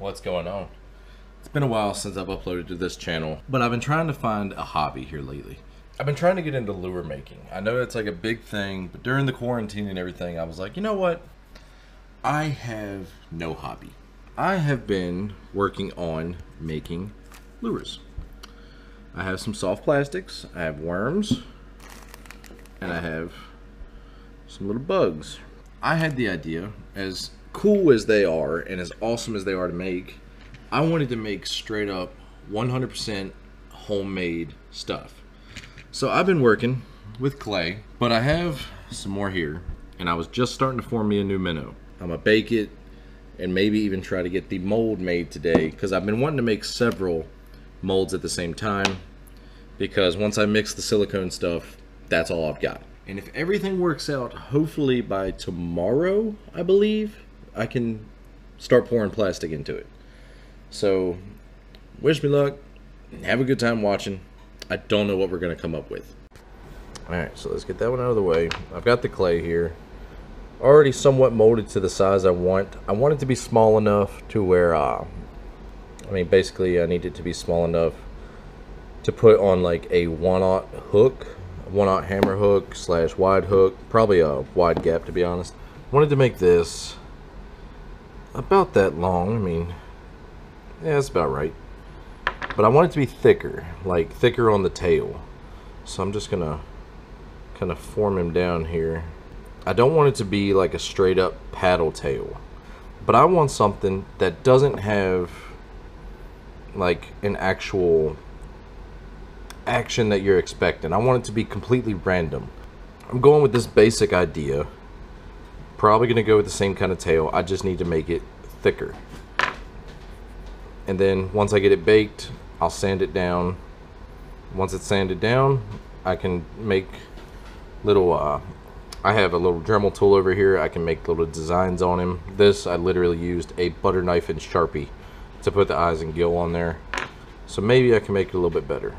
What's going on? It's been a while since I've uploaded to this channel, but I've been trying to find a hobby here lately. I've been trying to get into lure making. I know it's like a big thing, but during the quarantine and everything, I was like, you know what? I have no hobby. I have been working on making lures. I have some soft plastics, I have worms, and I have some little bugs. I had the idea, as cool as they are and as awesome as they are to make, I wanted to make straight up 100% homemade stuff. So I've been working with clay, but I have some more here, and I was just starting to form me a new minnow. I'm gonna bake it and maybe even try to get the mold made today, because I've been wanting to make several molds at the same time, because once I mix the silicone stuff, that's all I've got. And if everything works out, hopefully by tomorrow, I believe, I can start pouring plastic into it. So, wish me luck, and have a good time watching. I don't know what we're gonna come up with. Alright, so let's get that one out of the way. I've got the clay here, already somewhat molded to the size I want. I want it to be small enough to where, basically I need it to be small enough to put on like a 1/0 hook, 1/0 hammer hook / wide hook, probably a wide gap to be honest. Wanted to make this about that long. Yeah, that's about right. But I want it to be thicker, like thicker on the tail. So I'm just gonna kind of form him down here. I don't want it to be like a straight up paddle tail, but I want something that doesn't have like an actual action that you're expecting. I want it to be completely random. I'm going with this basic idea. Probably gonna go with the same kind of tail. I just need to make it thicker. And then once I get it baked, I'll sand it down. Once it's sanded down, I can make little, I have a little Dremel tool over here. I can make little designs on him. This, I literally used a butter knife and Sharpie to put the eyes and gill on there. So maybe I can make it a little bit better.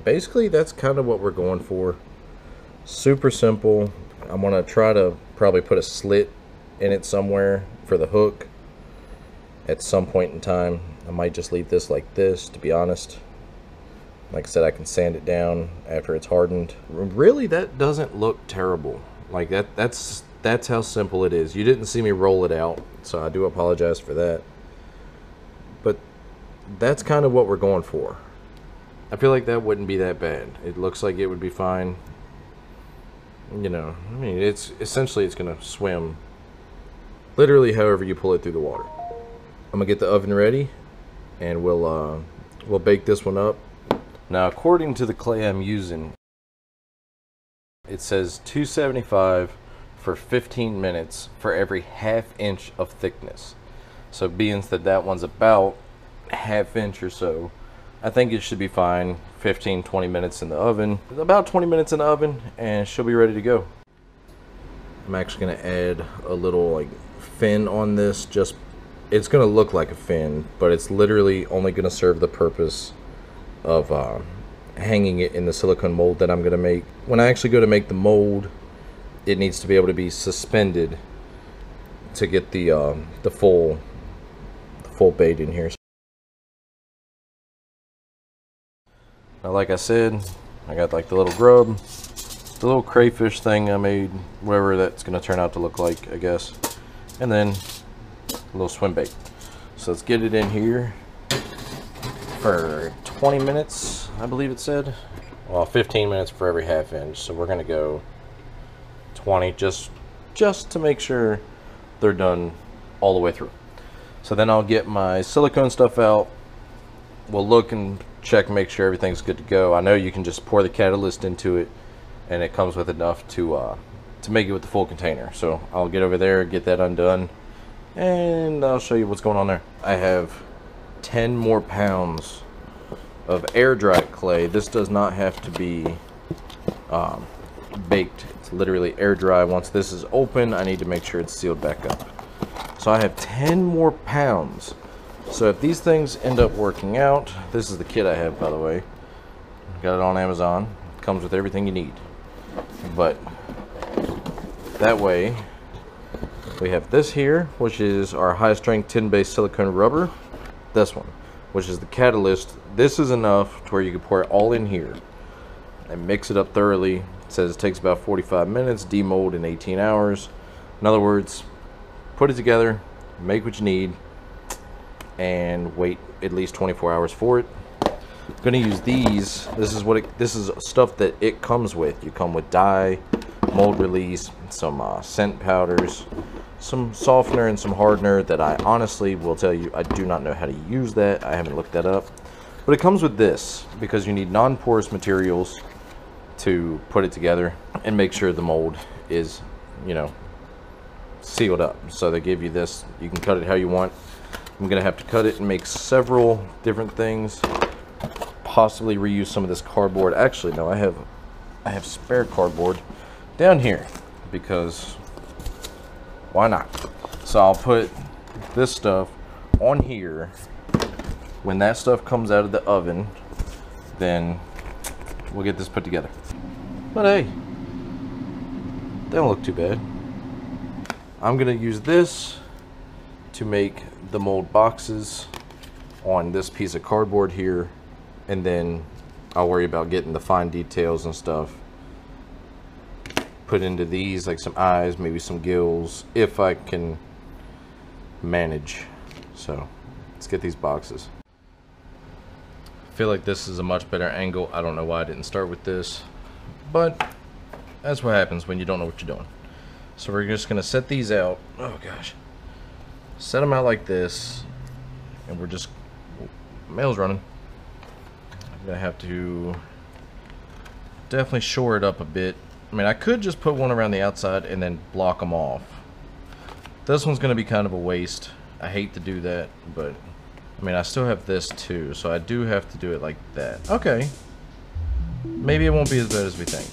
Basically that's kind of what we're going for. Super simple. I'm gonna try to probably put a slit in it somewhere for the hook at some point in time. I might just leave this like this, to be honest. Like I said, I can sand it down after it's hardened. Really, that doesn't look terrible. Like that's how simple it is. You didn't see me roll it out, so I do apologize for that. But that's kind of what we're going for. I feel like that wouldn't be that bad. It looks like it would be fine. You know, it's essentially it's gonna swim literally however you pull it through the water. I'm gonna get the oven ready, and we'll bake this one up. Now, according to the clay I'm using, it says 275 for 15 minutes for every ½ inch of thickness. So being that one's about ½ inch or so, I think it should be fine. 15-20 minutes in the oven, about 20 minutes in the oven, and she'll be ready to go. I'm actually gonna add a little like fin on this. Just, it's gonna look like a fin, but it's literally only gonna serve the purpose of hanging it in the silicone mold that I'm gonna make. When I actually go to make the mold, it needs to be able to be suspended to get the full bait in here. Now, like I said, I got like the little grub, the little crayfish thing I made, whatever that's gonna turn out to look like, I guess, and then a little swim bait. So let's get it in here for 20 minutes, I believe it said. Well, 15 minutes for every ½ inch, so we're gonna go 20 just to make sure they're done all the way through. So then I'll get my silicone stuff out. We'll look and check, make sure everything's good to go. I know you can just pour the catalyst into it, and it comes with enough to make it with the full container. So I'll get over there, get that undone, and I'll show you what's going on there. I have 10 more pounds of air dried clay. This does not have to be baked. It's literally air dry. Once this is open, I need to make sure it's sealed back up. So I have 10 more pounds. So if these things end up working out, this is the kit I have, by the way. Got it on Amazon. Comes with everything you need. But that way, we have this here, which is our high strength tin based silicone rubber. This one, which is the catalyst. This is enough to where you can pour it all in here and mix it up thoroughly. It says it takes about 45 minutes, demold in 18 hours. In other words, put it together, make what you need, and wait at least 24 hours for it. I'm gonna use these. This is stuff that it comes with. You come with dye, mold release, some scent powders, some softener, and some hardener that I honestly will tell you I do not know how to use that. I haven't looked that up. But it comes with this because you need non-porous materials to put it together and make sure the mold is, you know, sealed up. So they give you this. You can cut it how you want. I'm gonna have to cut it and make several different things. Possibly reuse some of this cardboard. Actually, no, I have spare cardboard down here because why not? So I'll put this stuff on here. When that stuff comes out of the oven, then we'll get this put together. But hey, they don't look too bad. I'm gonna use this to make the mold boxes on this piece of cardboard here, and then I'll worry about getting the fine details and stuff put into these, like some eyes, maybe some gills, if I can manage. So let's get these boxes. I feel like this is a much better angle. I don't know why I didn't start with this, but that's what happens when you don't know what you're doing. So we're just gonna set these out. Oh gosh. Set them out like this, and we're just, mail's running. I'm gonna have to definitely shore it up a bit. I mean, I could just put one around the outside and then block them off. This one's gonna be kind of a waste. I hate to do that, but I mean, I still have this too, so I do have to do it like that. Okay. Maybe it won't be as bad as we think.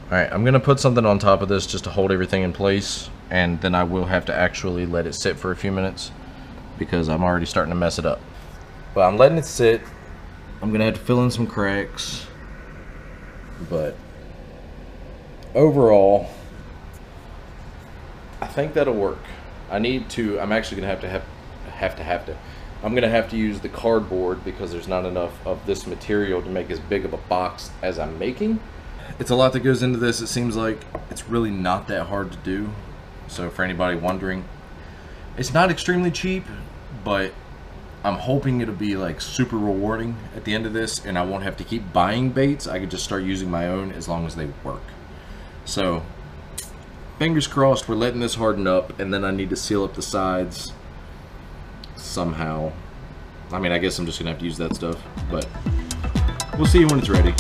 Alright, I'm going to put something on top of this just to hold everything in place, and then I will have to actually let it sit for a few minutes because I'm already starting to mess it up. But I'm letting it sit. I'm going to have to fill in some cracks, but overall, I think that'll work. I'm actually going to I'm going to have to use the cardboard because there's not enough of this material to make as big of a box as I'm making. It's a lot that goes into this. It seems like it's really not that hard to do. So for anybody wondering, it's not extremely cheap, but I'm hoping it'll be like super rewarding at the end of this, and I won't have to keep buying baits. I could just start using my own as long as they work. So fingers crossed, we're letting this harden up, and then I need to seal up the sides somehow. I mean, I guess I'm just gonna have to use that stuff, but we'll see when it's ready.